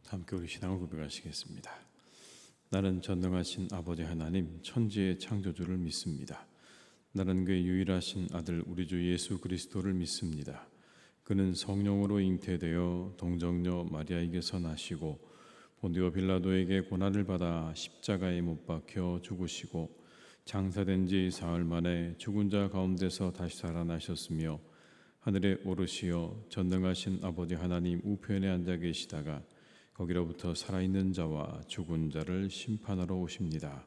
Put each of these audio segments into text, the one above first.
함께 우리 신앙을 고백하시겠습니다. 나는 전능하신 아버지 하나님 천지의 창조주를 믿습니다. 나는 그의 유일하신 아들 우리 주 예수 그리스도를 믿습니다. 그는 성령으로 잉태되어 동정녀 마리아에게서 나시고 본디오 빌라도에게 고난을 받아 십자가에 못 박혀 죽으시고 장사된 지 사흘 만에 죽은 자 가운데서 다시 살아나셨으며 하늘에 오르시어 전능하신 아버지 하나님 우편에 앉아 계시다가 거기로부터 살아있는 자와 죽은 자를 심판하러 오십니다.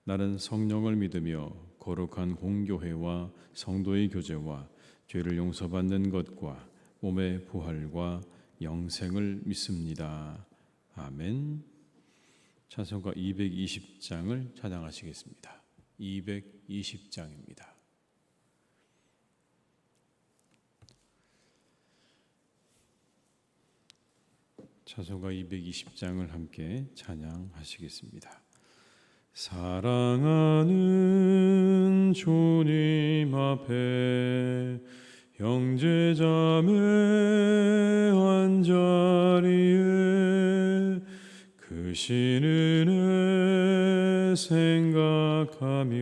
나는 성령을 믿으며 거룩한 공교회와 성도의 교제와 죄를 용서받는 것과 몸의 부활과 영생을 믿습니다. 아멘. 찬송가 220장을 찬양하시겠습니다. 220장입니다. 찬송가 220장을 함께 찬양하시겠습니다. 사랑하는 주님 앞에 형제자매 한자리에 그 신은혜 생각하며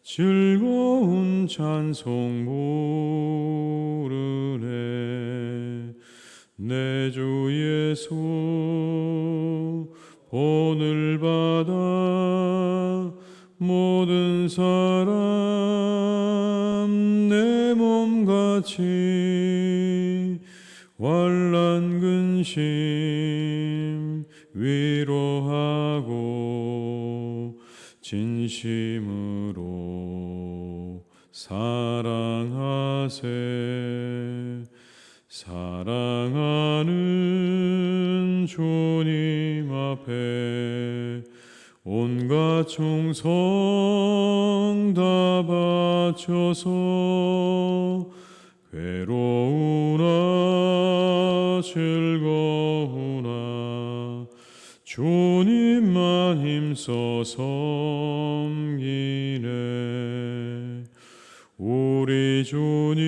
즐거운 찬송 부르네. 내 주 예수 본을 받아 모든 사람 내 몸같이 환난 근심 위로하고 진심으로 사랑하세. 사랑하는 주님 앞에 온갖 충성 다 바쳐서 괴로우나 즐거우나 주님만 힘써 섬기네. 우리 주님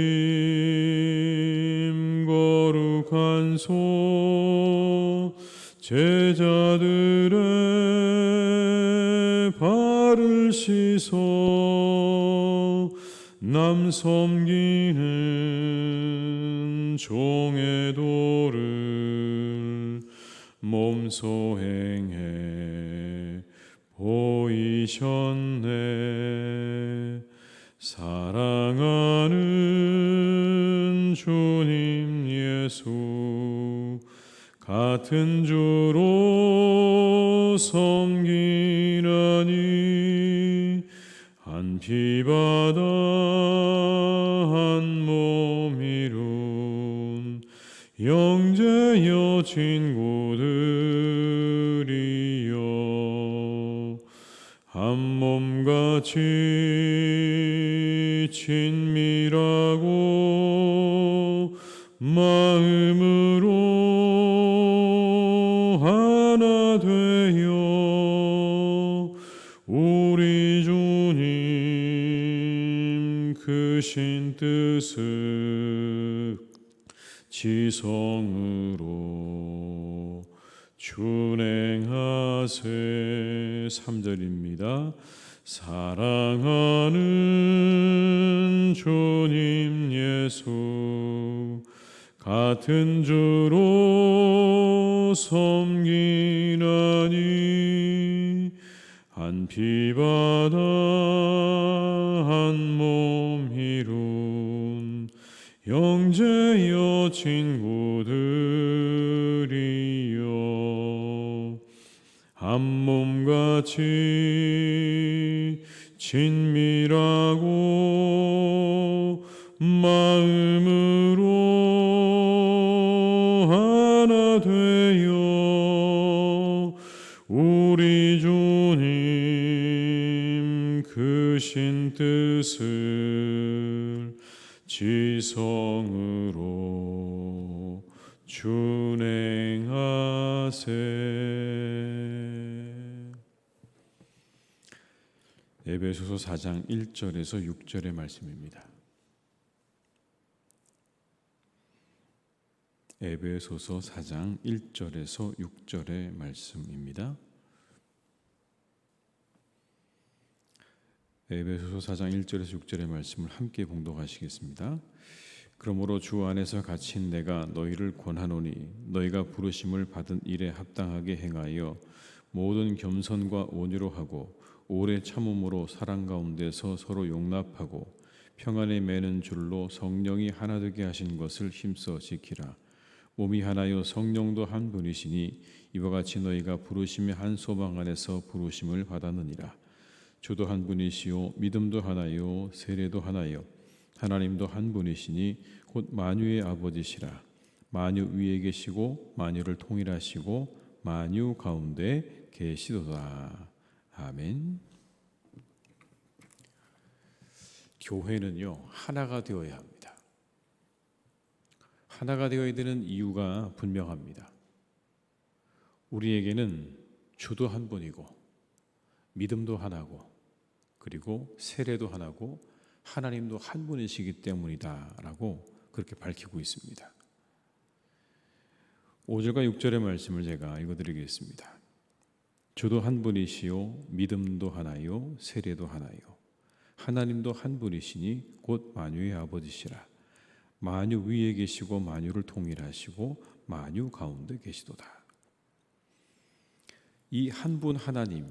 거룩한 손 제자들의 발을 씻어 남 섬기는 종의 도를 몸소 행해 보이셨네. 사랑하는 주님 예수 같은 주로 섬기나니 한 피바다 한 몸 이룬 형제여 친구들이여 한 몸같이 친밀하고 마음으로 하나 되어 우리 주님 크신 뜻을 지성으로 준행하세. 3절입니다. 사랑하는 주님 예수 같은 주로 섬기나니 한 피바다 한 몸 이룬 형제여 친구들이여 한 몸같이 친밀하고 마음으로 하나 되어 우리 주님 크신 뜻을 지성으로 준행하세. 에베소서 4장 1절에서 6절의 말씀입니다. 에베소서 4장 1절에서 6절의 말씀입니다. 에베소서 4장 1절에서 6절의 말씀을 함께 봉독하시겠습니다. 그러므로 주 안에서 갇힌 내가 너희를 권하노니 너희가 부르심을 받은 일에 합당하게 행하여 모든 겸손과 온유로 하고 오래 참음으로 사랑 가운데서 서로 용납하고 평안에 매는 줄로 성령이 하나 되게 하신 것을 힘써 지키라. 몸이 하나요 성령도 한 분이시니 이와 같이 너희가 부르심의 한 소망 안에서 부르심을 받았느니라. 주도 한 분이시요 믿음도 하나요 세례도 하나요 하나님도 한 분이시니 곧 만유의 아버지시라. 만유 위에 계시고 만유를 통일하시고 만유 가운데 계시도다. 아멘. 교회는요 하나가 되어야 합니다. 하나가 되어야 되는 이유가 분명합니다. 우리에게는 주도 한 분이고 믿음도 하나고 그리고 세례도 하나고 하나님도 한 분이시기 때문이다 라고 그렇게 밝히고 있습니다. 5절과 6절의 말씀을 제가 읽어드리겠습니다. 주도 한 분이시요 믿음도 하나요 세례도 하나요 하나님도 한 분이시니 곧 만유의 아버지시라. 만유 위에 계시고 만유를 통일하시고 만유 가운데 계시도다. 이 한 분 하나님,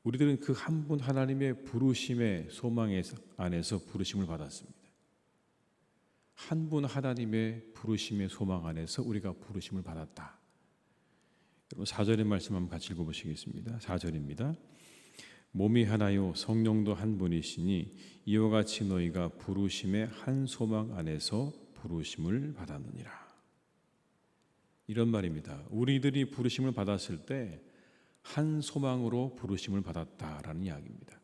우리들은 그 한 분 하나님의 부르심의 소망 안에서 부르심을 받았습니다. 한 분 하나님의 부르심의 소망 안에서 우리가 부르심을 받았다. 여러분 4절의 말씀 한번 같이 읽어보시겠습니다. 4절입니다. 몸이 하나요 성령도 한 분이시니 이와 같이 너희가 부르심의 한 소망 안에서 부르심을 받았느니라. 이런 말입니다. 우리들이 부르심을 받았을 때 한 소망으로 부르심을 받았다라는 이야기입니다.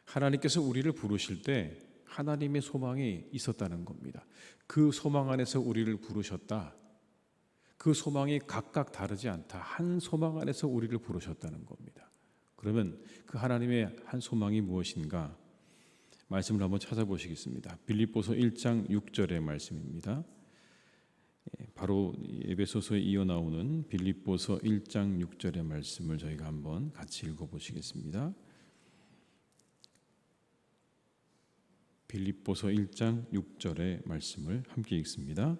하나님께서 우리를 부르실 때 하나님의 소망이 있었다는 겁니다. 그 소망 안에서 우리를 부르셨다. 그 소망이 각각 다르지 않다. 한 소망 안에서 우리를 부르셨다는 겁니다. 그러면 그 하나님의 한 소망이 무엇인가? 말씀을 한번 찾아보시겠습니다. 빌립보서 1장 6절의 말씀입니다. 바로 에베소서에 이어 나오는 빌립보서 1장 6절의 말씀을 저희가 한번 같이 읽어보시겠습니다. 빌립보서 1장 6절의 말씀을 함께 읽습니다.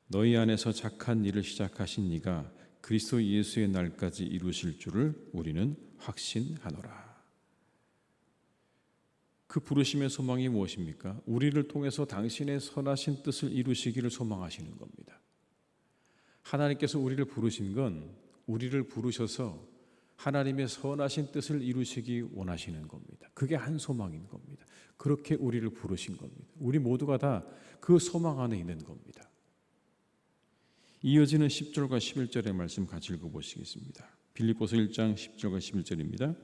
너희 안에서 착한 일을 시작하신 이가 그리스도 예수의 날까지 이루실 줄을 우리는 확신하노라. 그 부르심의 소망이 무엇입니까? 우리를 통해서 당신의 선하신 뜻을 이루시기를 소망하시는 겁니다. 하나님께서 우리를 부르신 건 우리를 부르셔서 하나님의 선하신 뜻을 이루시기 원하시는 겁니다. 그게 한 소망인 겁니다. 그렇게 우리를 부르신 겁니다. 우리 모두가 다 그 소망 안에 있는 겁니다. 이어지는 10절과 11절의 말씀 같이 읽어보시겠습니다. 빌립보서 1장 10절과 11절입니다.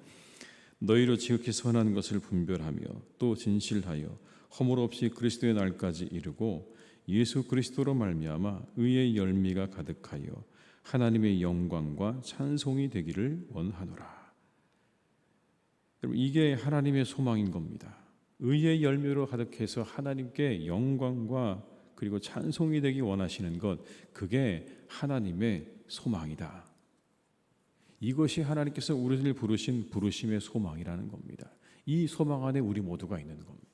너희로 지극히 선한 것을 분별하며 또 진실하여 허물 없이 그리스도의 날까지 이르고 예수 그리스도로 말미암아 의의 열매가 가득하여 하나님의 영광과 찬송이 되기를 원하노라. 여러분 이게 하나님의 소망인 겁니다. 의의 열매로 가득해서 하나님께 영광과 그리고 찬송이 되기 원하시는 것, 그게 하나님의 소망이다. 이것이 하나님께서 우리를 부르신 부르심의 소망이라는 겁니다. 이 소망 안에 우리 모두가 있는 겁니다.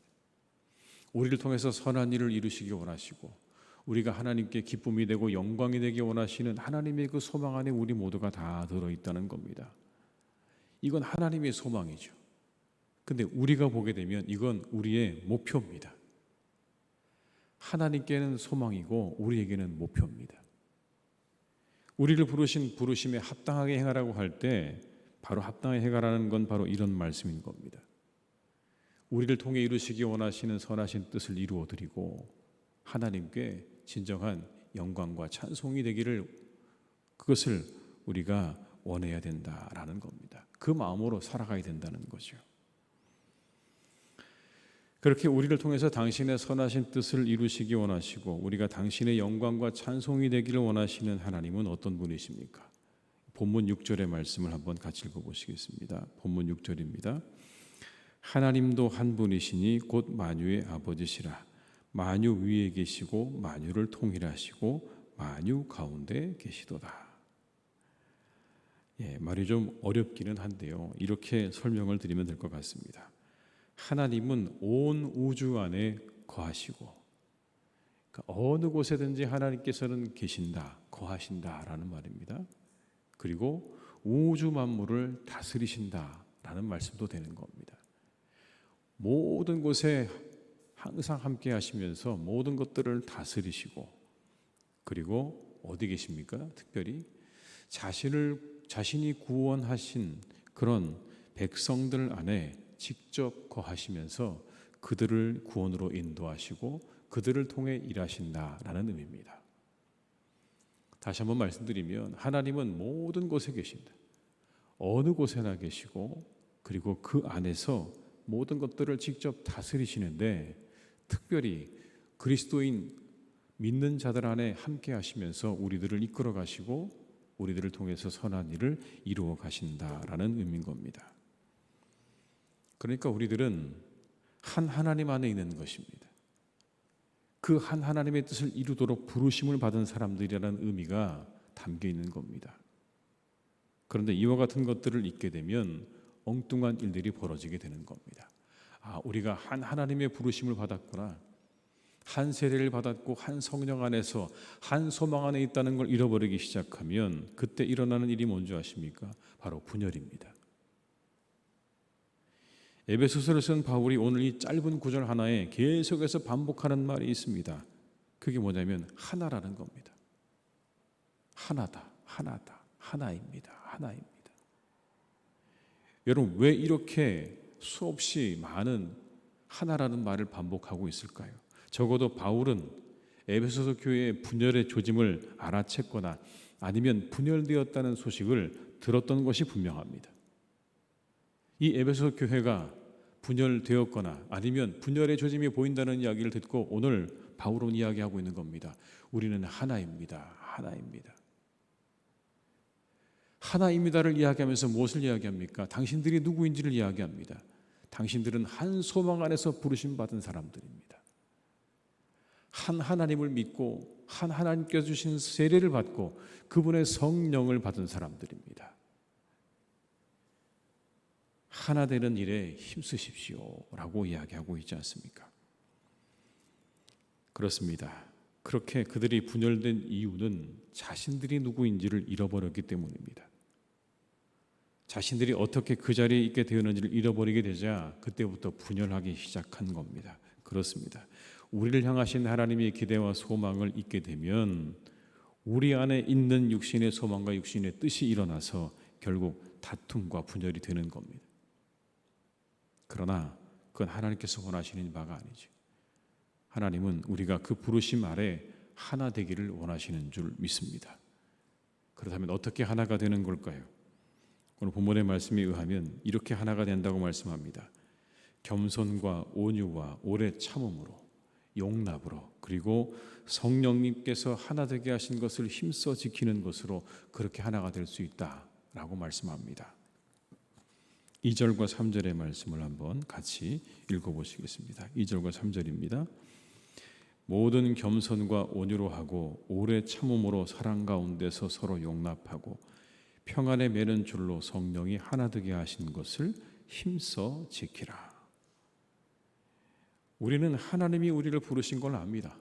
우리를 통해서 선한 일을 이루시기 원하시고 우리가 하나님께 기쁨이 되고 영광이 되기 원하시는 하나님의 그 소망 안에 우리 모두가 다 들어있다는 겁니다. 이건 하나님의 소망이죠. 근데 우리가 보게 되면 이건 우리의 목표입니다. 하나님께는 소망이고 우리에게는 목표입니다. 우리를 부르신 부르심에 합당하게 행하라고 할 때 바로 합당하게 행하라는 건 바로 이런 말씀인 겁니다. 우리를 통해 이루시기 원하시는 선하신 뜻을 이루어 드리고 하나님께 진정한 영광과 찬송이 되기를 그것을 우리가 원해야 된다라는 겁니다. 그 마음으로 살아가야 된다는 거죠. 그렇게 우리를 통해서 당신의 선하신 뜻을 이루시기 원하시고 우리가 당신의 영광과 찬송이 되기를 원하시는 하나님은 어떤 분이십니까? 본문 6절의 말씀을 한번 같이 읽어보시겠습니다. 본문 6절입니다. 하나님도 한 분이시니 곧 만유의 아버지시라. 만유 위에 계시고 만유를 통일하시고 만유 가운데 계시도다. 말이 좀 어렵기는 한데요. 이렇게 설명을 드리면 될 것 같습니다. 하나님은 온 우주 안에 거하시고, 그러니까 어느 곳에든지 하나님께서는 계신다, 거하신다라는 말입니다. 그리고 우주 만물을 다스리신다라는 말씀도 되는 겁니다. 모든 곳에 항상 함께 하시면서 모든 것들을 다스리시고, 그리고 어디 계십니까? 특별히 자신이 구원하신 그런 백성들 안에 직접 거하시면서 그들을 구원으로 인도하시고 그들을 통해 일하신다라는 의미입니다. 다시 한번 말씀드리면 하나님은 모든 곳에 계신다. 어느 곳에나 계시고, 그리고 그 안에서 모든 것들을 직접 다스리시는데, 특별히 그리스도인 믿는 자들 안에 함께 하시면서 우리들을 이끌어 가시고 우리들을 통해서 선한 일을 이루어 가신다라는 의미인 겁니다. 그러니까 우리들은 한 하나님 안에 있는 것입니다. 그 한 하나님의 뜻을 이루도록 부르심을 받은 사람들이라는 의미가 담겨 있는 겁니다. 그런데 이와 같은 것들을 잊게 되면 엉뚱한 일들이 벌어지게 되는 겁니다. 우리가 한 하나님의 부르심을 받았구나, 한 세례를 받았고 한 성령 안에서 한 소망 안에 있다는 걸 잃어버리기 시작하면 그때 일어나는 일이 뭔지 아십니까? 바로 분열입니다. 에베소서를 쓴 바울이 오늘 이 짧은 구절 하나에 계속해서 반복하는 말이 있습니다. 그게 뭐냐면 하나라는 겁니다. 하나다, 하나다, 하나입니다. 하나입니다. 여러분, 왜 이렇게 수없이 많은 하나라는 말을 반복하고 있을까요? 적어도 바울은 에베소서 교회의 분열의 조짐을 알아챘거나 아니면 분열되었다는 소식을 들었던 것이 분명합니다. 이 에베소 교회가 분열되었거나 아니면 분열의 조짐이 보인다는 이야기를 듣고 오늘 바울은 이야기하고 있는 겁니다. 우리는 하나입니다. 하나입니다. 하나입니다를 이야기하면서 무엇을 이야기합니까? 당신들이 누구인지를 이야기합니다. 당신들은 한 소망 안에서 부르심 받은 사람들입니다. 한 하나님을 믿고 한 하나님께서 주신 세례를 받고 그분의 성령을 받은 사람들입니다. 하나 되는 일에 힘쓰십시오라고 이야기하고 있지 않습니까? 그렇습니다. 그렇게 그들이 분열된 이유는 자신들이 누구인지를 잃어버렸기 때문입니다. 자신들이 어떻게 그 자리에 있게 되었는지를 잃어버리게 되자 그때부터 분열하기 시작한 겁니다. 그렇습니다. 우리를 향하신 하나님의 기대와 소망을 잊게 되면 우리 안에 있는 육신의 소망과 육신의 뜻이 일어나서 결국 다툼과 분열이 되는 겁니다. 그러나 그건 하나님께서 원하시는 바가 아니죠. 하나님은 우리가 그 부르심 아래 하나 되기를 원하시는 줄 믿습니다. 그렇다면 어떻게 하나가 되는 걸까요? 오늘 본문의 말씀에 의하면 이렇게 하나가 된다고 말씀합니다. 겸손과 온유와 오래 참음으로, 용납으로, 그리고 성령님께서 하나 되게 하신 것을 힘써 지키는 것으로 그렇게 하나가 될 수 있다라고 말씀합니다. 2절과 3절의 말씀을 한번 같이 읽어보시겠습니다. 2절과 3절입니다. 모든 겸손과 온유로 하고 오래 참음으로 사랑 가운데서 서로 용납하고 평안에 매는 줄로 성령이 하나 되게 하신 것을 힘써 지키라. 우리는 하나님이 우리를 부르신 걸 압니다.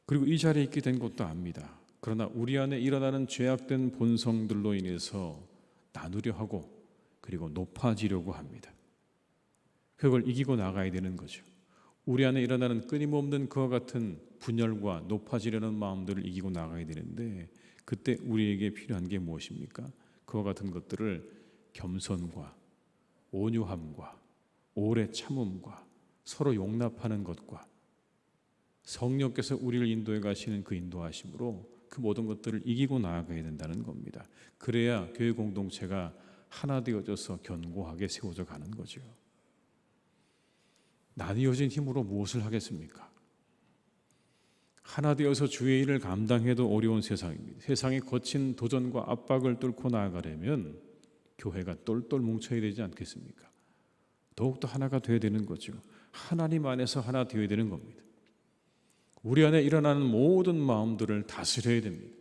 그리고 이 자리에 있게 된 것도 압니다. 그러나 우리 안에 일어나는 죄악된 본성들로 인해서 나누려 하고 그리고 높아지려고 합니다. 그걸 이기고 나가야 되는 거죠. 우리 안에 일어나는 끊임없는 그와 같은 분열과 높아지려는 마음들을 이기고 나가야 되는데 그때 우리에게 필요한 게 무엇입니까? 그와 같은 것들을 겸손과 온유함과 오래 참음과 서로 용납하는 것과 성령께서 우리를 인도해 가시는 그 인도하심으로 그 모든 것들을 이기고 나아가야 된다는 겁니다. 그래야 교회 공동체가 하나 되어져서 견고하게 세워져 가는 거죠. 나뉘어진 힘으로 무엇을 하겠습니까? 하나 되어서 주의 일을 감당해도 어려운 세상입니다. 세상의 거친 도전과 압박을 뚫고 나아가려면 교회가 똘똘 뭉쳐야 되지 않겠습니까? 더욱더 하나가 되어야 되는 거죠. 하나님 안에서 하나 되어야 되는 겁니다. 우리 안에 일어나는 모든 마음들을 다스려야 됩니다.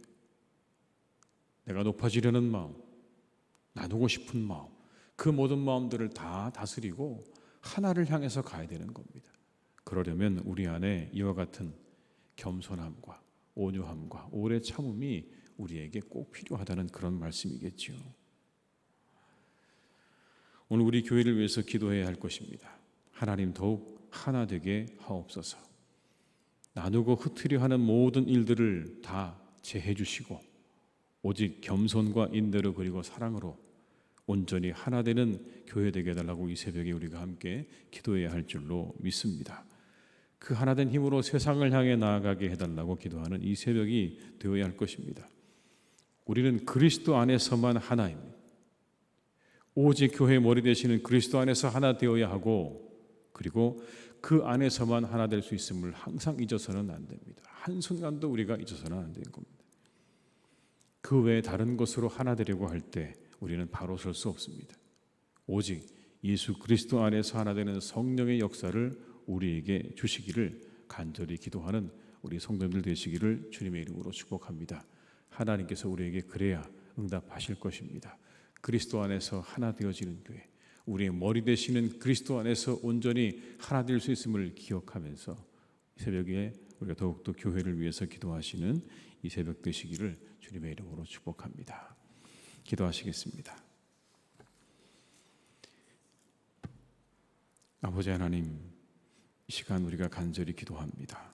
내가 높아지려는 마음, 나누고 싶은 마음, 그 모든 마음들을 다 다스리고 하나를 향해서 가야 되는 겁니다. 그러려면 우리 안에 이와 같은 겸손함과 온유함과 오래 참음이 우리에게 꼭 필요하다는 그런 말씀이겠지요. 오늘 우리 교회를 위해서 기도해야 할 것입니다. 하나님 더욱 하나 되게 하옵소서. 나누고 흩으려 하는 모든 일들을 다 제해 주시고 오직 겸손과 인내로 그리고 사랑으로 온전히 하나 되는 교회 되게 해달라고 이 새벽에 우리가 함께 기도해야 할 줄로 믿습니다. 그 하나된 힘으로 세상을 향해 나아가게 해달라고 기도하는 이 새벽이 되어야 할 것입니다. 우리는 그리스도 안에서만 하나입니다. 오직 교회의 머리 되시는 그리스도 안에서 하나 되어야 하고, 그리고 그 안에서만 하나 될 수 있음을 항상 잊어서는 안 됩니다. 한순간도 우리가 잊어서는 안 되는 겁니다. 그 외에 다른 것으로 하나 되려고 할 때 우리는 바로 설 수 없습니다. 오직 예수 그리스도 안에서 하나 되는 성령의 역사를 우리에게 주시기를 간절히 기도하는 우리 성도님들 되시기를 주님의 이름으로 축복합니다. 하나님께서 우리에게 그래야 응답하실 것입니다. 그리스도 안에서 하나 되어지는 교회, 우리의 머리 되시는 그리스도 안에서 온전히 하나 될 수 있음을 기억하면서 이 새벽에 우리가 더욱더 교회를 위해서 기도하시는 이 새벽 되시기를 주님의 이름으로 축복합니다. 기도하시겠습니다. 아버지 하나님, 이 시간 우리가 간절히 기도합니다.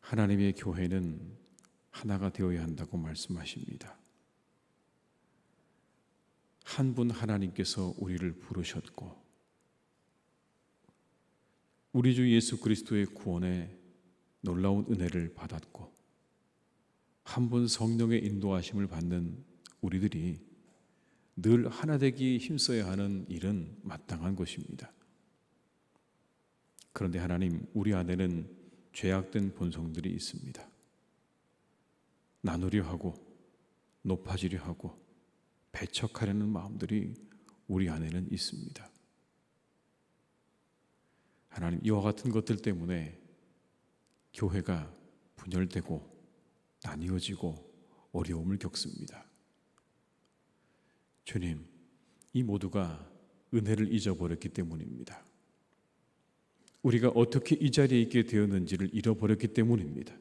하나님의 교회는 하나가 되어야 한다고 말씀하십니다. 한 분 하나님께서 우리를 부르셨고 우리 주 예수 그리스도의 구원에 놀라운 은혜를 받았고 한 분 성령의 인도하심을 받는 우리들이 늘 하나 되기 힘써야 하는 일은 마땅한 것입니다. 그런데 하나님, 우리 안에는 죄악된 본성들이 있습니다. 나누려 하고 높아지려 하고 배척하려는 마음들이 우리 안에는 있습니다. 하나님, 이와 같은 것들 때문에 교회가 분열되고 나뉘어지고 어려움을 겪습니다. 주님, 이 모두가 은혜를 잊어버렸기 때문입니다. 우리가 어떻게 이 자리에 있게 되었는지를 잃어버렸기 때문입니다.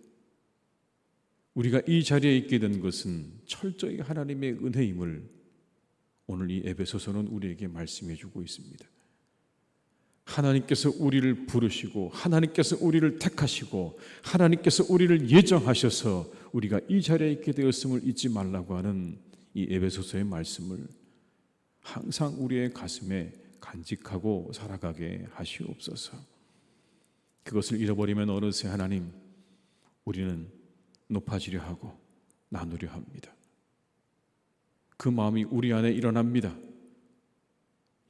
우리가 이 자리에 있게 된 것은 철저히 하나님의 은혜임을 오늘 이 에베소서는 우리에게 말씀해 주고 있습니다. 하나님께서 우리를 부르시고 하나님께서 우리를 택하시고 하나님께서 우리를 예정하셔서 우리가 이 자리에 있게 되었음을 잊지 말라고 하는 이 에베소서의 말씀을 항상 우리의 가슴에 간직하고 살아가게 하시옵소서. 그것을 잃어버리면 어느새 하나님, 우리는 높아지려 하고 나누려 합니다. 그 마음이 우리 안에 일어납니다.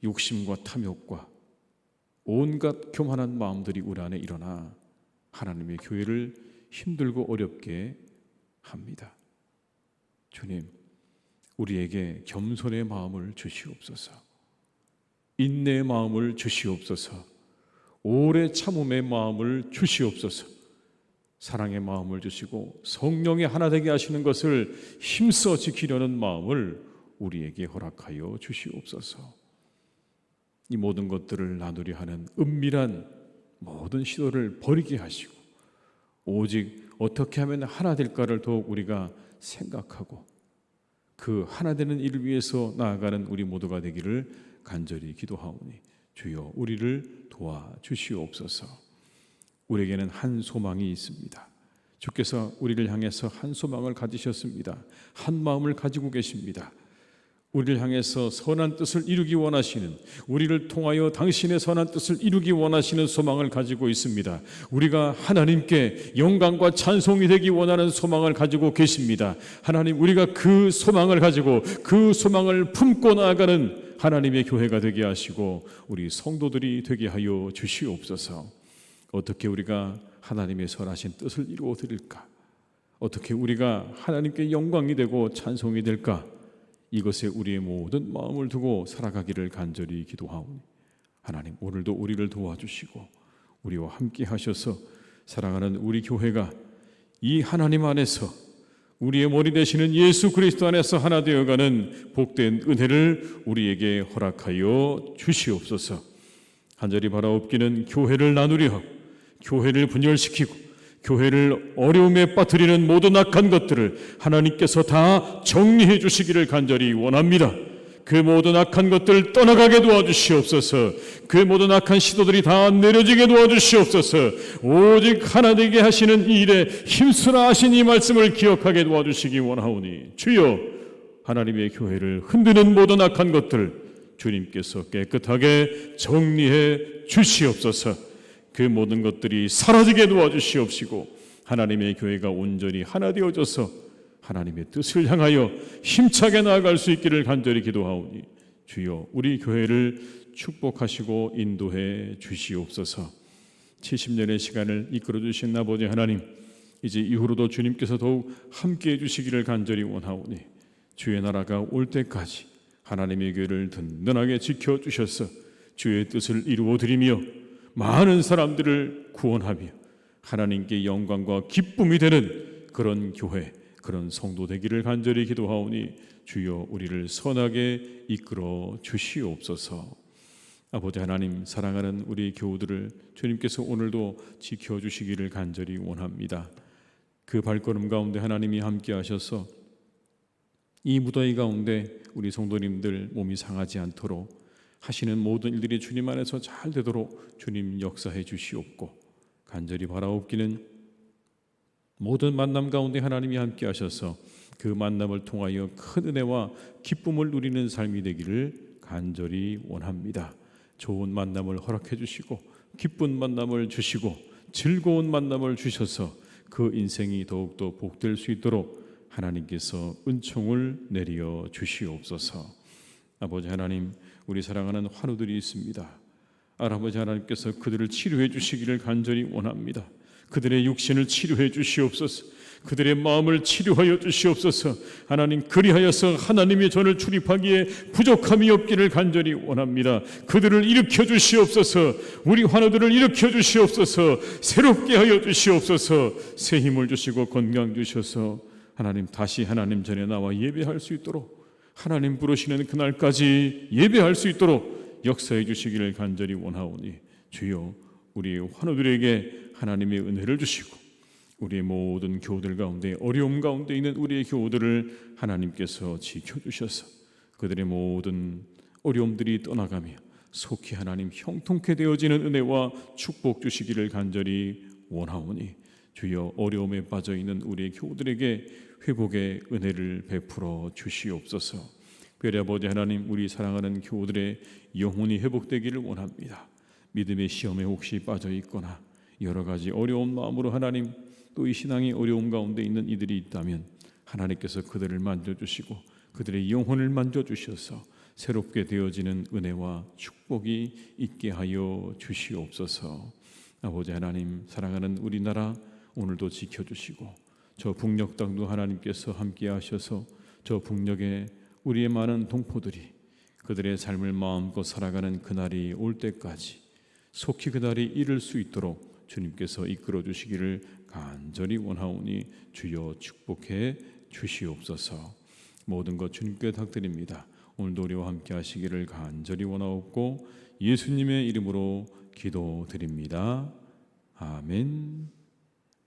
욕심과 탐욕과 온갖 교만한 마음들이 우리 안에 일어나 하나님의 교회를 힘들고 어렵게 합니다. 주님, 우리에게 겸손의 마음을 주시옵소서. 인내의 마음을 주시옵소서. 오래 참음의 마음을 주시옵소서. 사랑의 마음을 주시고 성령의 하나 되게 하시는 것을 힘써 지키려는 마음을 우리에게 허락하여 주시옵소서. 이 모든 것들을 나누려 하는 은밀한 모든 시도를 버리게 하시고 오직 어떻게 하면 하나 될까를 더욱 우리가 생각하고 그 하나 되는 일을 위해서 나아가는 우리 모두가 되기를 간절히 기도하오니 주여 우리를 도와주시옵소서. 우리에게는 한 소망이 있습니다. 주께서 우리를 향해서 한 소망을 가지셨습니다. 한 마음을 가지고 계십니다. 우리를 향해서 선한 뜻을 이루기 원하시는, 우리를 통하여 당신의 선한 뜻을 이루기 원하시는 소망을 가지고 있습니다. 우리가 하나님께 영광과 찬송이 되기 원하는 소망을 가지고 계십니다. 하나님, 우리가 그 소망을 가지고 그 소망을 품고 나아가는 하나님의 교회가 되게 하시고 우리 성도들이 되게 하여 주시옵소서. 어떻게 우리가 하나님의 선하신 뜻을 이루어 드릴까? 어떻게 우리가 하나님께 영광이 되고 찬송이 될까? 이것에 우리의 모든 마음을 두고 살아가기를 간절히 기도하오니 하나님 오늘도 우리를 도와주시고 우리와 함께 하셔서 사랑하는 우리 교회가 이 하나님 안에서 우리의 머리 되시는 예수 그리스도 안에서 하나 되어가는 복된 은혜를 우리에게 허락하여 주시옵소서. 간절히 바라옵기는 교회를 나누려 하고 교회를 분열시키고 교회를 어려움에 빠뜨리는 모든 악한 것들을 하나님께서 다 정리해 주시기를 간절히 원합니다. 그 모든 악한 것들 떠나가게 도와주시옵소서. 그 모든 악한 시도들이 다 내려지게 도와주시옵소서. 오직 하나 되게 하시는 이 일에 힘쓰라 하신 이 말씀을 기억하게 도와주시기 원하오니 주여, 하나님의 교회를 흔드는 모든 악한 것들 주님께서 깨끗하게 정리해 주시옵소서. 그 모든 것들이 사라지게 도와주시옵시고 하나님의 교회가 온전히 하나 되어져서 하나님의 뜻을 향하여 힘차게 나아갈 수 있기를 간절히 기도하오니 주여, 우리 교회를 축복하시고 인도해 주시옵소서. 70년의 시간을 이끌어 주신 아버지 하나님, 이제 이후로도 주님께서 더욱 함께해 주시기를 간절히 원하오니 주의 나라가 올 때까지 하나님의 교회를 든든하게 지켜주셔서 주의 뜻을 이루어드리며 많은 사람들을 구원하며 하나님께 영광과 기쁨이 되는 그런 교회, 그런 성도 되기를 간절히 기도하오니 주여, 우리를 선하게 이끌어 주시옵소서. 아버지 하나님, 사랑하는 우리 교우들을 주님께서 오늘도 지켜주시기를 간절히 원합니다. 그 발걸음 가운데 하나님이 함께 하셔서 이 무더위 가운데 우리 성도님들 몸이 상하지 않도록 하시는 모든 일들이 주님 안에서 잘 되도록 주님 역사해 주시옵고, 간절히 바라옵기는 모든 만남 가운데 하나님이 함께 하셔서 그 만남을 통하여 큰 은혜와 기쁨을 누리는 삶이 되기를 간절히 원합니다. 좋은 만남을 허락해 주시고 기쁜 만남을 주시고 즐거운 만남을 주셔서 그 인생이 더욱더 복될 수 있도록 하나님께서 은총을 내려 주시옵소서. 아버지 하나님, 우리 사랑하는 환우들이 있습니다. 아버지 하나님께서 그들을 치료해 주시기를 간절히 원합니다. 그들의 육신을 치료해 주시옵소서. 그들의 마음을 치료하여 주시옵소서. 하나님, 그리하여서 하나님의 전을 출입하기에 부족함이 없기를 간절히 원합니다. 그들을 일으켜 주시옵소서. 우리 환우들을 일으켜 주시옵소서. 새롭게 하여 주시옵소서. 새 힘을 주시고 건강 주셔서 하나님, 다시 하나님 전에 나와 예배할 수 있도록, 하나님 부르시는 그날까지 예배할 수 있도록 역사해 주시기를 간절히 원하오니 주여, 우리 환우들에게 하나님의 은혜를 주시고 우리의 모든 교우들 가운데, 어려움 가운데 있는 우리의 교우들을 하나님께서 지켜주셔서 그들의 모든 어려움들이 떠나가며 속히 하나님 형통케 되어지는 은혜와 축복 주시기를 간절히 원하오니 주여, 어려움에 빠져있는 우리의 교우들에게 회복의 은혜를 베풀어 주시옵소서. 별의 아버지 하나님, 우리 사랑하는 교우들의 영혼이 회복되기를 원합니다. 믿음의 시험에 혹시 빠져있거나 여러 가지 어려운 마음으로 하나님, 또 이 신앙의 어려움 가운데 있는 이들이 있다면 하나님께서 그들을 만져주시고 그들의 영혼을 만져주셔서 새롭게 되어지는 은혜와 축복이 있게 하여 주시옵소서. 아버지 하나님, 사랑하는 우리나라 오늘도 지켜주시고 저 북녘 땅도 하나님께서 함께 하셔서 저 북녘에 우리의 많은 동포들이 그들의 삶을 마음껏 살아가는 그날이 올 때까지 속히 그날이 이룰 수 있도록 주님께서 이끌어 주시기를 간절히 원하오니 주여, 축복해 주시옵소서. 모든 것 주님께 탁드립니다. 오늘도 우리와 함께 하시기를 간절히 원하옵고 예수님의 이름으로 기도드립니다. 아멘.